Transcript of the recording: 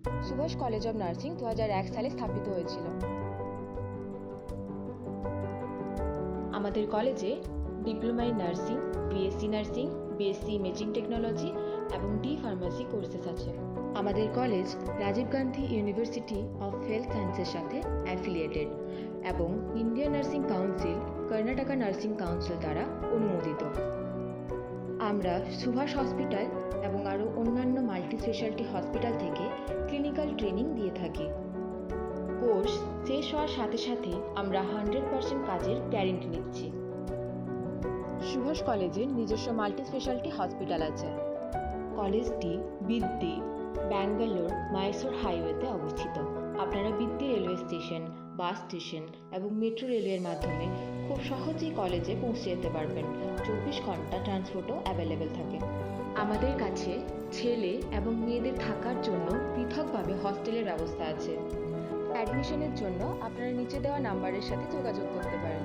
Subhash college of nursing 2001 সালে স্থাপিত হয়েছিল। আমাদের কলেজে diploma in nursing, BSc nursing, BSc imaging technology এবং ডি ফার্মাসি কোর্সেস আছে। আমাদের college Rajiv Gandhi university of health সায়েন্সের সাথে অ্যাফিলিয়েটেড এবং Indian nursing council, Karnataka nursing council দ্বারা অনুমোদিত। আমরা সুভাষ হসপিটাল এবং আরও অন্যান্য মাল্টি স্পেশালিটি হসপিটাল থেকে ক্লিনিক্যাল ট্রেনিং দিয়ে থাকি। কোর্স শেষ হওয়ার সাথে সাথে আমরা 100% কাজের গ্যারেন্টি নিচ্ছি। সুভাষ কলেজের নিজস্ব মাল্টি স্পেশালিটি হসপিটাল আছে। কলেজটি বিদ্যি, ব্যাঙ্গালোর মাইসোর হাইওয়েতে অবস্থিত। আপনারা বিদ্যি রেলওয়ে স্টেশন, বাস স্টেশন এবং মেট্রো রেলওয়ের মাধ্যমে খুব সহজেই কলেজে পৌঁছে যেতে পারবেন। 24 ঘন্টা ট্রান্সপোর্টও অ্যাভেলেবেল থাকে। আমাদের কাছে ছেলে এবং মেয়েদের থাকার জন্য পৃথকভাবে হস্টেলের ব্যবস্থা আছে। অ্যাডমিশনের জন্য আপনারা নিচে দেওয়া নাম্বারের সাথে যোগাযোগ করতে পারেন।